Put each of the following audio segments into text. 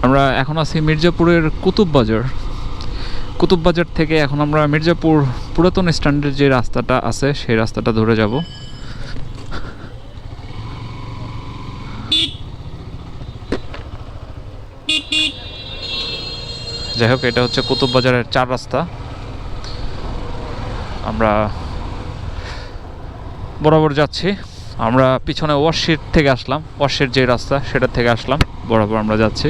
আমরা এখন আছি মির্জাপুরের কুতুববাজার থেকে এখন আমরা মির্জাপুর পুরাতন স্ট্যান্ডের যে রাস্তাটা আছে সেই রাস্তাটা ধরে যাব। যাই হোক, এটা হচ্ছে কুতুববাজারের 4 রাস্তা। আমরা বরাবর যাচ্ছি। আমরা পিছনে ওয়াশশিট থেকে আসলাম, ওয়াশশিট যে রাস্তা সেটা থেকে আসলাম, বরাবর আমরা যাচ্ছি।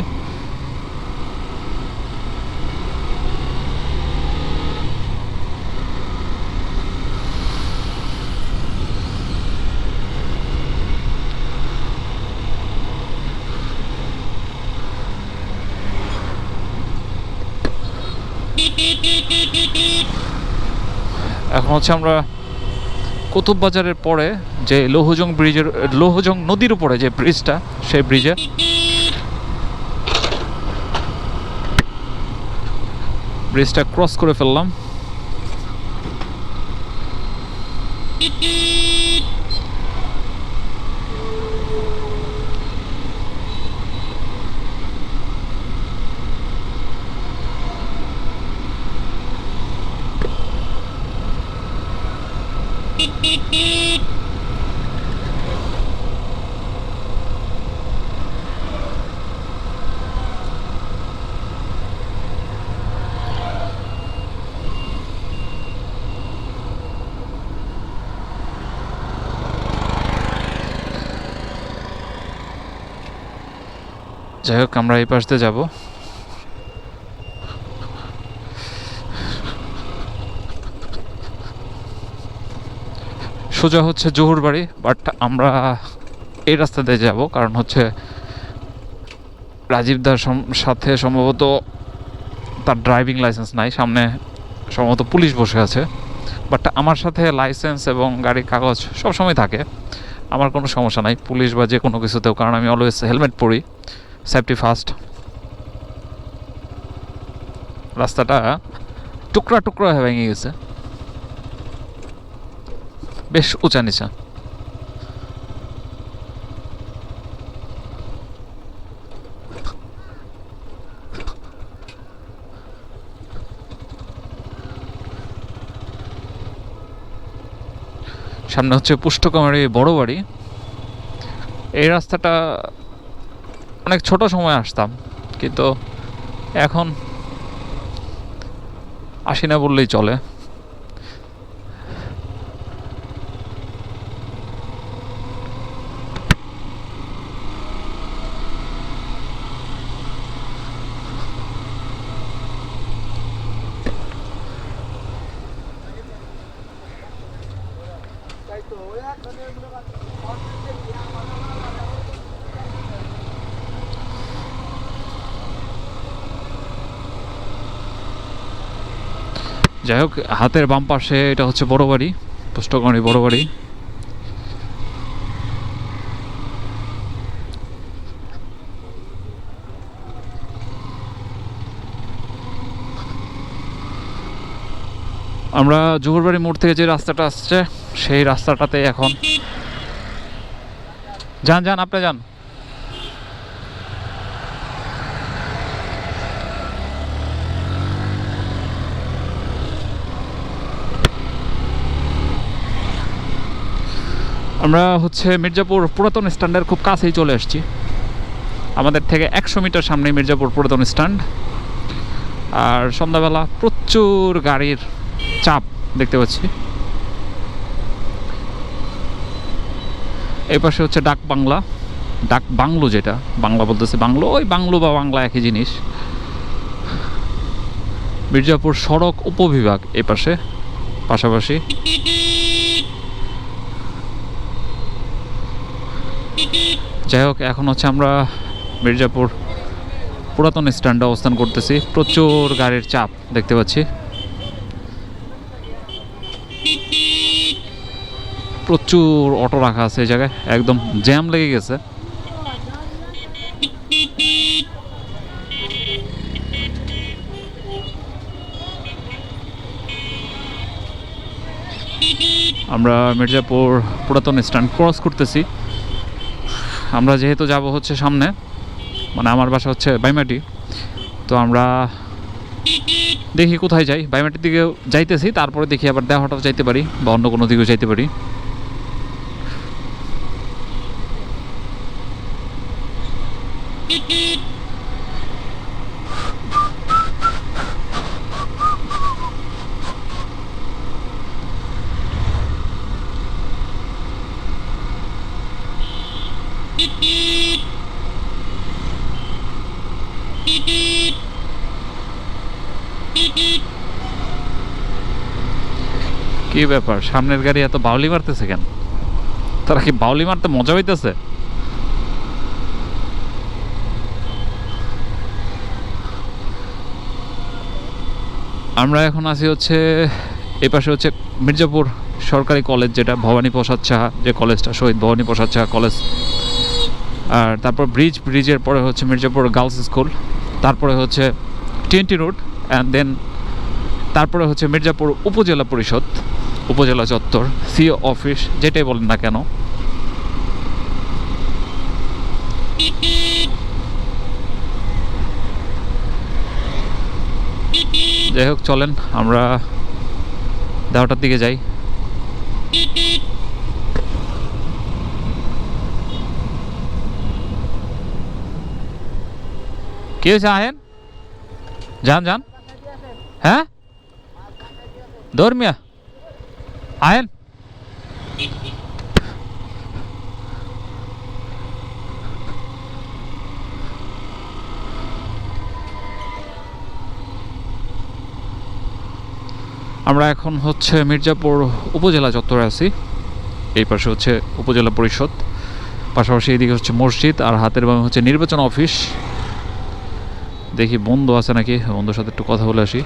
এখন হচ্ছে আমরা কুতুববাজারের পরে যে লৌহজং নদীর উপরে যে ব্রিজটা, সেই ব্রিজটা ক্রস করে ফেললাম। যাই হোক, আমরা এই পাশ দিয়ে যাব। সোজা হচ্ছে জহুর বাড়ি, বাট আমরা এই রাস্তা দিয়ে যাব কারণ হচ্ছে রাজীবদার সাথে সম্ভবত তার ড্রাইভিং লাইসেন্স নাই, সামনে সম্ভবত পুলিশ বসে আছে। বাট আমার সাথে লাইসেন্স এবং গাড়ির কাগজ সবসময় থাকে, আমার কোনো সমস্যা নাই পুলিশ বা যে কোনো কিছুতেও, কারণ আমি অলওয়েজ হেলমেট পরি, সেফটি ফার্স্ট। রাস্তাটা টুকরা টুকরা হয়ে ভেঙে গেছে, বেশ উঁচা নিচা। সামনে হচ্ছে পুষ্টকুমারী বড় বাড়ি। এই রাস্তাটা অনেক ছোট সময় আসতাম, কিন্তু এখন আসি না বললেই চলে। যাই হোক, হাতের বাম পাশে এটা হচ্ছে বড় বাড়ি, পুষ্টকুমারী বড় বাড়ি। আমরা জহুরবাড়ি মোড় থেকে যে রাস্তাটা আসছে সেই রাস্তাটাতে এখন যান আপনি যান। আমরা হচ্ছে মির্জাপুর পুরাতন স্ট্যান্ডের খুব কাছেই চলে আসছি। আমাদের থেকে 100 মিটার সামনে মির্জাপুর পুরাতন স্ট্যান্ড। আর সন্ধ্যাবেলা প্রচুর গাড়ির চাপ দেখতে পাচ্ছি। এই পাশে হচ্ছে ডাক বাংলো, যেটা বাংলা বলতেছে, বাংলো ওই বাংলো বা বাংলা একই জিনিস। মির্জাপুর সড়ক উপবিভাগ এই পাশে পাশাপাশি। যাই হোক, এখন হচ্ছে আমরা মির্জাপুর পুরাতন স্ট্যান্ডে অবস্থান করতেছি। প্রচুর গাড়ির চাপ দেখতে পাচ্ছি, প্রচুর অটো রাখা আছে এই জায়গায়, একদম জ্যাম লেগে গেছে। আমরা মির্জাপুর পুরাতন স্ট্যান্ড ক্রস করতেছি। আমরা যেহেতু যাব হচ্ছে সামনে মানে আমার বাসা হচ্ছে বাইমাটি। তো আমরা দেখি কোথায় যাই, বাইমাটির দিকেও যাইতেছি, তারপরে দেখি আবার দেওয়াটাও যাইতে পারি বা অন্য কোনো দিকেও যাইতে পারি। কি ব্যাপার, সামনের গাড়ি এত বাউলি মারতেছে কেন? তারা কি বাউলি মারতে মজা হইতেছে? আমরা এখন আছি হচ্ছে এই পাশে হচ্ছে মির্জাপুর সরকারি কলেজ, যেটা ভবানী প্রসাদ সাহা যে কলেজটা, শহীদ ভবানী প্রসাদ সাহা কলেজ। আর তারপর ব্রিজের পরে হচ্ছে মির্জাপুর গার্লস স্কুল, তারপরে হচ্ছে টিএনটি রোড, অ্যান্ড দেন তারপরে হচ্ছে মির্জাপুর উপজেলা পরিষদ, উপজেলা চত্বর, সিও অফিস, যেটাই বলেন না কেন। যাই হোক, চলেন আমরা দেওয়াটার দিকে যাই। কি হয়েছে? আহেন, যান যান। হ্যাঁ, ধর্মিয়া আহেন। আমরা এখন হচ্ছে মির্জাপুর উপজেলা চত্বরে আছি। এই পাশে হচ্ছে উপজেলা পরিষদ, পাশাপাশি এইদিকে হচ্ছে মসজিদ, আর হাতের বামে হচ্ছে নির্বাচন অফিস। দেখি বন্ধু আছে নাকি, বন্ধুর সাথে একটু কথা বলে আসি।